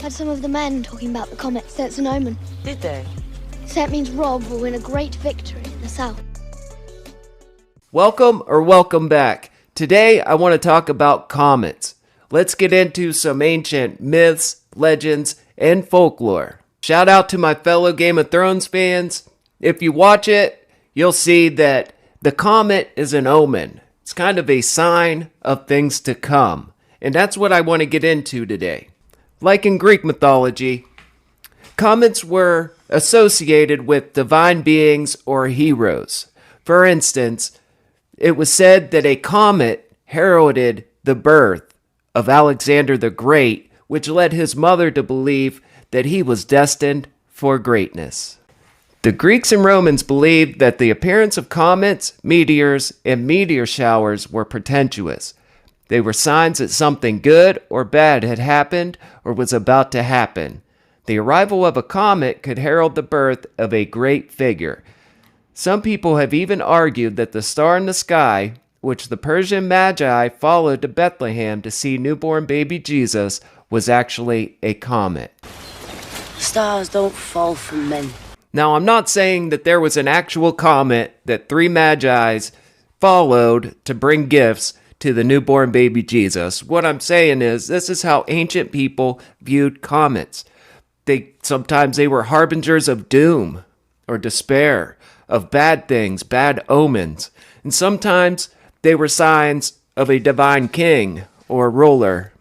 Had some of the men talking about the comet, so it's an omen. Did they? So it means Rob will win a great victory in the south. Welcome back. Today I want to talk about comets. Let's get into some ancient myths, legends, and folklore. Shout out to my fellow Game of Thrones fans. If you watch it, you'll see that the comet is an omen. It's kind of a sign of things to come. And that's what I want to get into today. Like in Greek mythology, comets were associated with divine beings or heroes. For instance, it was said that a comet heralded the birth of Alexander the Great, which led his mother to believe that he was destined for greatness. The Greeks and Romans believed that the appearance of comets, meteors, and meteor showers were portentous. They were signs that something good or bad had happened or was about to happen. The arrival of a comet could herald the birth of a great figure. Some people have even argued that the star in the sky, which the Persian Magi followed to Bethlehem to see newborn baby Jesus, was actually a comet. Stars don't fall from men. Now, I'm not saying that there was an actual comet that three Magi's followed to bring gifts to the newborn baby Jesus. What I'm saying is, this is how ancient people viewed comets. Sometimes they were harbingers of doom or despair, of bad things, bad omens. And sometimes they were signs of a divine king or ruler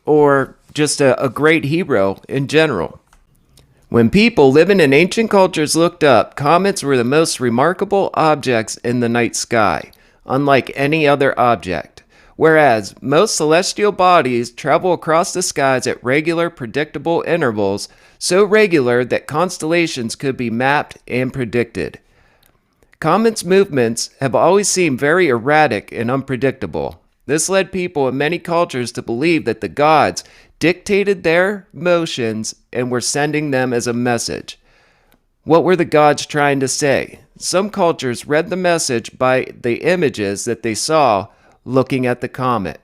or just a great hero in general. When people living in ancient cultures looked up, comets were the most remarkable objects in the night sky, unlike any other object. Whereas most celestial bodies travel across the skies at regular, predictable intervals, so regular that constellations could be mapped and predicted. Comets' movements have always seemed very erratic and unpredictable. This led people in many cultures to believe that the gods dictated their motions and were sending them as a message. What were the gods trying to say? Some cultures read the message by the images that they saw looking at the comet.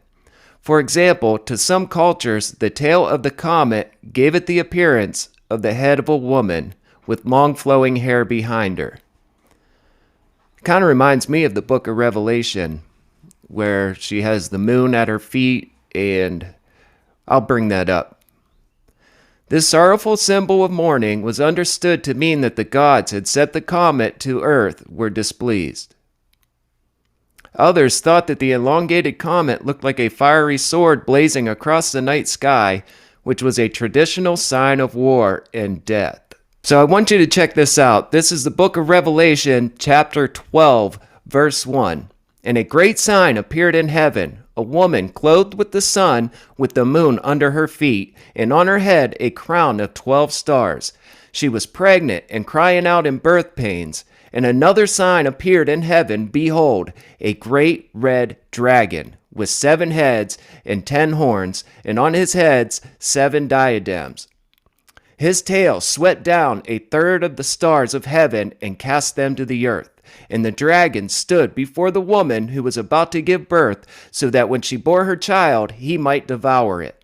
For example, to some cultures, the tail of the comet gave it the appearance of the head of a woman with long flowing hair behind her. Kind of reminds me of the book of Revelation, where she has the moon at her feet, and I'll bring that up. This sorrowful symbol of mourning was understood to mean that the gods had set the comet to earth were displeased. Others thought that the elongated comet looked like a fiery sword blazing across the night sky, which was a traditional sign of war and death. So I want you to check this out. This is the book of Revelation, chapter 12, verse 1. And a great sign appeared in heaven, a woman clothed with the sun, with the moon under her feet, and on her head a crown of 12 stars. She was pregnant and crying out in birth pains. And another sign appeared in heaven, behold, a great red dragon, with 7 heads and 10 horns, and on his heads 7 diadems. His tail swept down a third of the stars of heaven and cast them to the earth. And the dragon stood before the woman who was about to give birth, so that when she bore her child, he might devour it.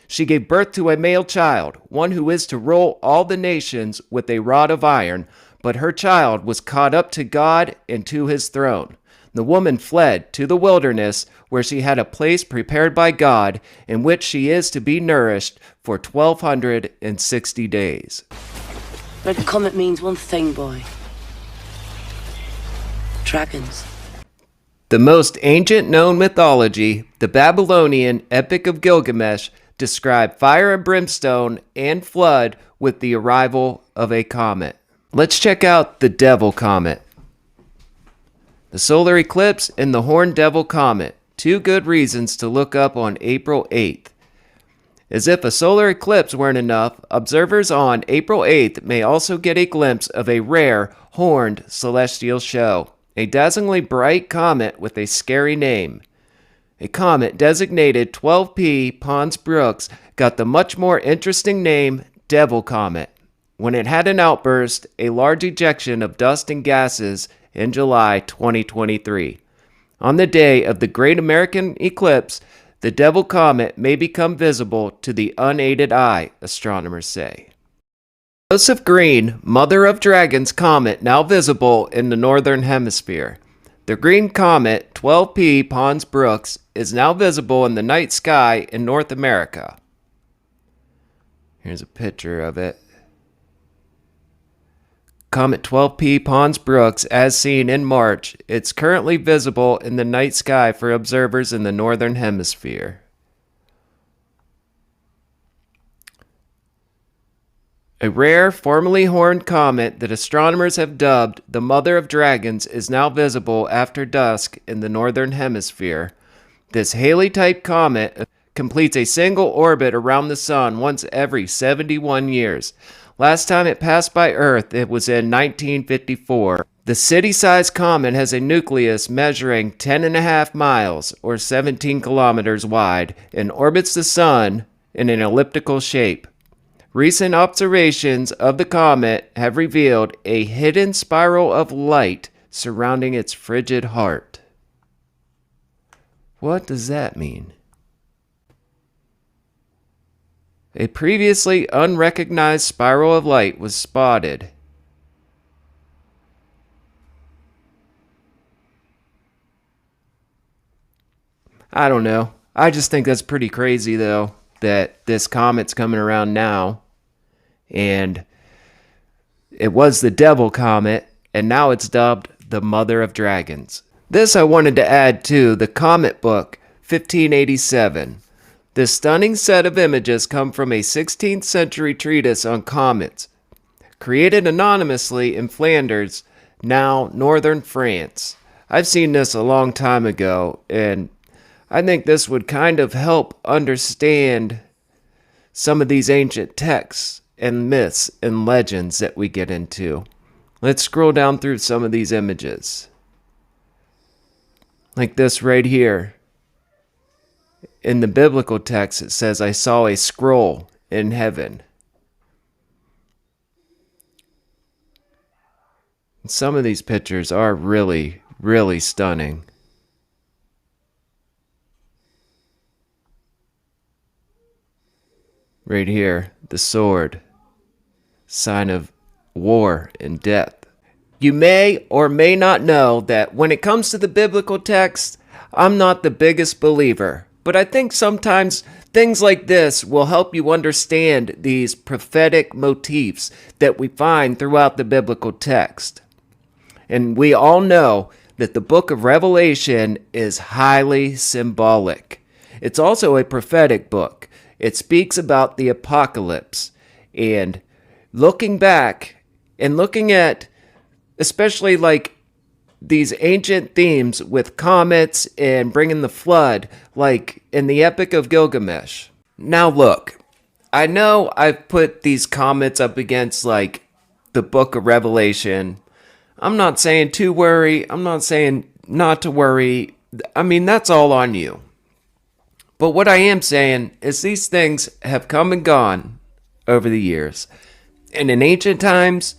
She gave birth to a male child, one who is to rule all the nations with a rod of iron, but her child was caught up to God and to his throne. The woman fled to the wilderness, where she had a place prepared by God, in which she is to be nourished for 1,260 days. Red Comet means one thing, boy. Dragons. The most ancient known mythology, the Babylonian Epic of Gilgamesh, described fire and brimstone and flood with the arrival of a comet. Let's check out the Devil Comet. The solar eclipse and the Horned Devil Comet. 2 good reasons to look up on April 8th. As if a solar eclipse weren't enough, observers on April 8th may also get a glimpse of a rare, horned celestial show. A dazzlingly bright comet with a scary name. A comet designated 12P Pons Brooks got the much more interesting name Devil Comet when it had an outburst, a large ejection of dust and gases in July 2023. On the day of the Great American Eclipse, the Devil Comet may become visible to the unaided eye, astronomers say. Joseph Green, Mother of Dragons comet now visible in the northern hemisphere. The green comet 12P Pons Brooks is now visible in the night sky in North America. Here's a picture of it. Comet 12P Pons Brooks, as seen in March, it's currently visible in the night sky for observers in the northern hemisphere. A rare, formerly horned comet that astronomers have dubbed the Mother of Dragons is now visible after dusk in the northern hemisphere. This Halley-type comet completes a single orbit around the Sun once every 71 years. Last time it passed by Earth, it was in 1954. The city-sized comet has a nucleus measuring 10.5 miles, or 17 kilometers wide, and orbits the Sun in an elliptical shape. Recent observations of the comet have revealed a hidden spiral of light surrounding its frigid heart. What does that mean? A previously unrecognized spiral of light was spotted. I don't know. I just think that's pretty crazy, though, that this comet's coming around now. And it was the Devil Comet, and now it's dubbed the Mother of Dragons. This I wanted to add to the Comet book, 1587. This stunning set of images come from a 16th century treatise on comets, created anonymously in Flanders, now northern France. I've seen this a long time ago, and I think this would kind of help understand some of these ancient texts and myths and legends that we get into. Let's scroll down through some of these images. Like this right here. In the biblical text, it says, I saw a scroll in heaven. And some of these pictures are really, really stunning. Right here, the sword, sign of war and death. You may or may not know that when it comes to the biblical text, I'm not the biggest believer. But I think sometimes things like this will help you understand these prophetic motifs that we find throughout the biblical text. And we all know that the book of Revelation is highly symbolic. It's also a prophetic book. It speaks about the apocalypse. And looking back and looking at especially like these ancient themes with comets and bringing the flood, like in the Epic of Gilgamesh. Now look, I know I've put these comets up against like the book of Revelation. I'm not saying to worry. I'm not saying not to worry. I mean, that's all on you. But what I am saying is these things have come and gone over the years. And in ancient times,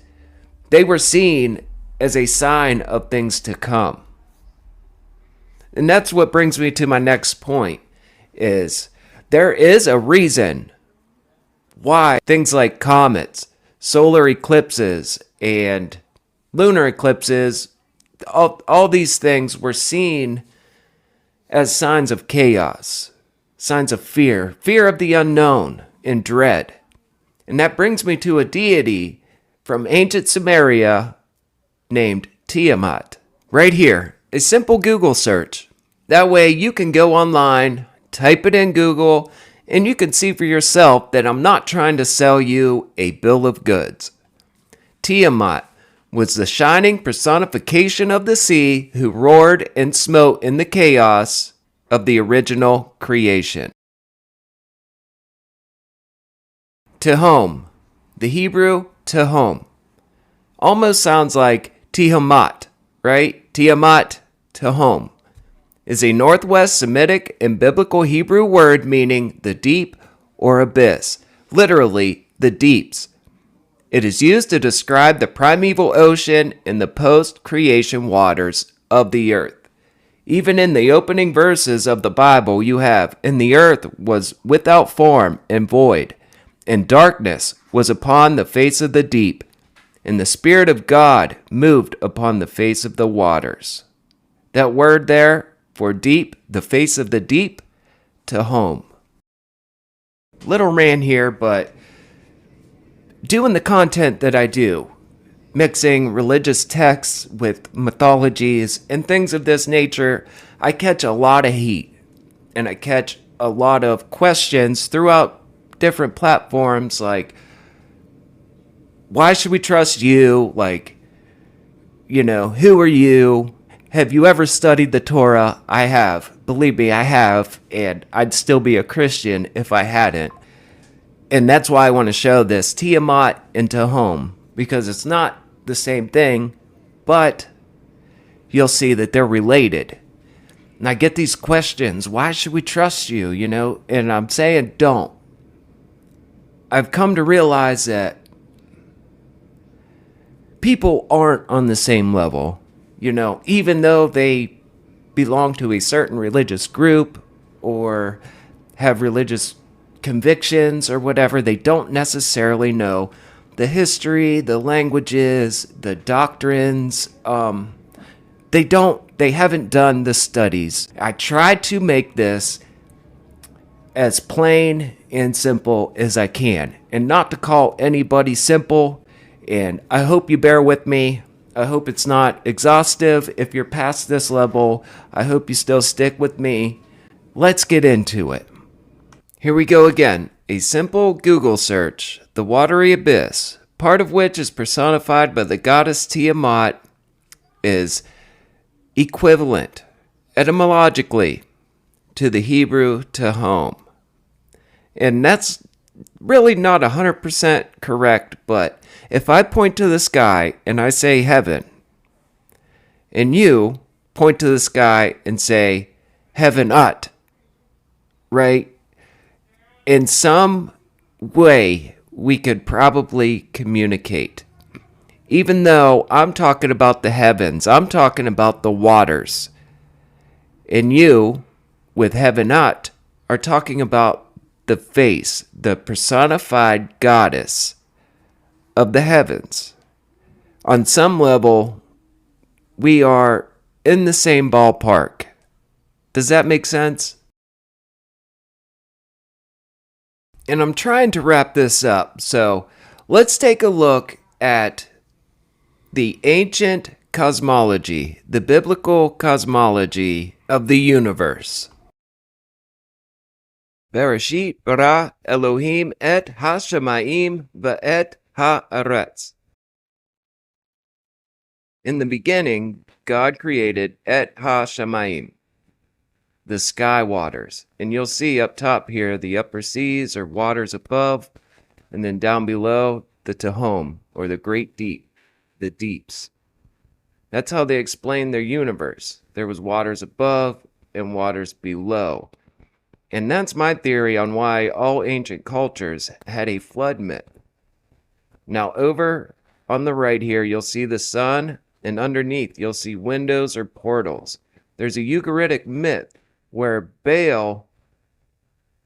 they were seen as a sign of things to come. And that's what brings me to my next point, is there is a reason why things like comets, solar eclipses, and lunar eclipses, all these things were seen as signs of chaos, signs of fear of the unknown, and dread. And that brings me to a deity from ancient Sumeria named Tiamat. Right here, a simple Google search. That way you can go online, type it in Google, and you can see for yourself that I'm not trying to sell you a bill of goods. Tiamat was the shining personification of the sea who roared and smote in the chaos of the original creation. Tehom, the Hebrew Tehom, almost sounds like Tiamat, right? Tiamat, Tehom, is a Northwest Semitic and Biblical Hebrew word meaning the deep or abyss, literally the deeps. It is used to describe the primeval ocean and the post-creation waters of the earth. Even in the opening verses of the Bible, you have, "And the earth was without form and void, and darkness was upon the face of the deep, and the Spirit of God moved upon the face of the waters." That word there for deep, the face of the deep, to home. Little rant here, but doing the content that I do, mixing religious texts with mythologies and things of this nature, I catch a lot of heat. And I catch a lot of questions throughout different platforms like, why should we trust you? Like, who are you? Have you ever studied the Torah? I have. Believe me, I have. And I'd still be a Christian if I hadn't. And that's why I want to show this Tiamat and Tehom, because it's not the same thing, but you'll see that they're related. And I get these questions, why should we trust you, And I'm saying don't. I've come to realize that people aren't on the same level, even though they belong to a certain religious group or have religious convictions or whatever, they don't necessarily know the history, the languages, the doctrines. They haven't done the studies. I tried to make this as plain and simple as I can, and not to call anybody simple, and I hope you bear with me. I hope it's not exhaustive. If you're past this level, I hope you still stick with me. Let's get into it. Here we go again. A simple Google search. The watery abyss, part of which is personified by the goddess Tiamat, is equivalent, etymologically, to the Hebrew Tehom. And that's really not 100% correct, but if I point to the sky and I say heaven, and you point to the sky and say heaven-ut, right? In some way, we could probably communicate. Even though I'm talking about the heavens, I'm talking about the waters. And you, with heaven-ut, are talking about the face, the personified goddess of the heavens. On some level, we are in the same ballpark. Does that make sense? And I'm trying to wrap this up, so let's take a look at the ancient cosmology, the biblical cosmology of the universe. Bereshit bara Elohim et ha-shamayim ve'et ha'aretz. In the beginning, God created et ha-shamayim, the sky waters. And you'll see up top here, the upper seas or waters above, and then down below, the Tehom, or the great deep, the deeps. That's how they explain their universe. There was waters above and waters below. And that's my theory on why all ancient cultures had a flood myth. Now over on the right here, you'll see the sun, and underneath you'll see windows or portals. There's a Ugaritic myth where Baal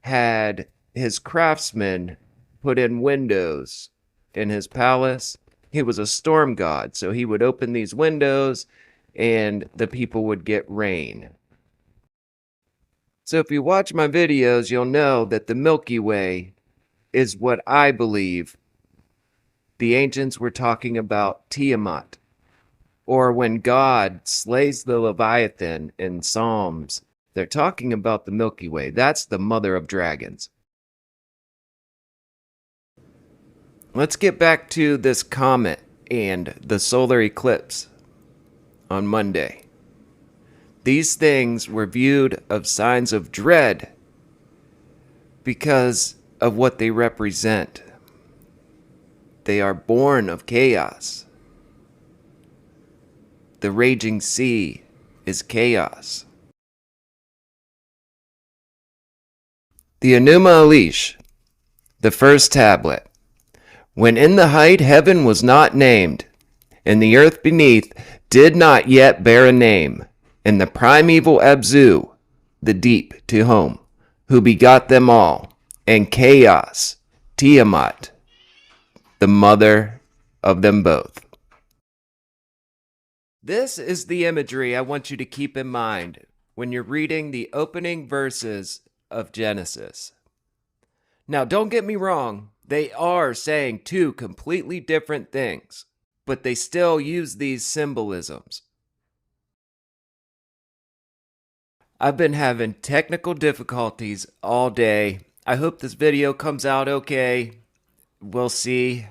had his craftsmen put in windows in his palace. He was a storm god, so he would open these windows and the people would get rain. So if you watch my videos, you'll know that the Milky Way is what I believe the ancients were talking about Tiamat. Or when God slays the Leviathan in Psalms, they're talking about the Milky Way. That's the mother of dragons. Let's get back to this comet and the solar eclipse on Monday. These things were viewed of signs of dread because of what they represent. They are born of chaos. The raging sea is chaos. The Enuma Elish, the first tablet. When in the height heaven was not named, and the earth beneath did not yet bear a name, and the primeval Abzu, the deep to home, who begot them all, and Chaos, Tiamat, the mother of them both. This is the imagery I want you to keep in mind when you're reading the opening verses of Genesis. Now, don't get me wrong, they are saying two completely different things, but they still use these symbolisms. I've been having technical difficulties all day. I hope this video comes out okay. We'll see.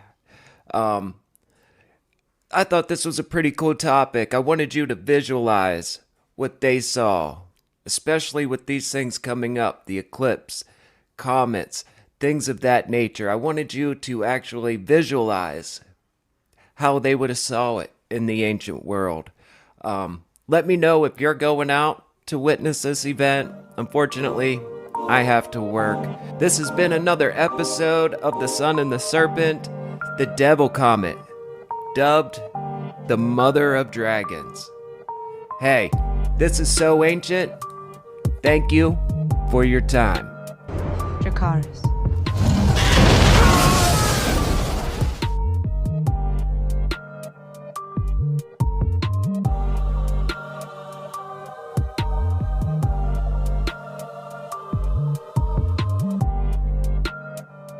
I thought this was a pretty cool topic. I wanted you to visualize what they saw, especially with these things coming up, the eclipse, comets, things of that nature. I wanted you to actually visualize how they would have saw it in the ancient world. Let me know if you're going out to witness this event. Unfortunately, I have to work. This has been another episode of The Sun and the Serpent, the Devil Comet, dubbed the Mother of Dragons. Hey, this is so ancient. Thank you for your time. Dracarys.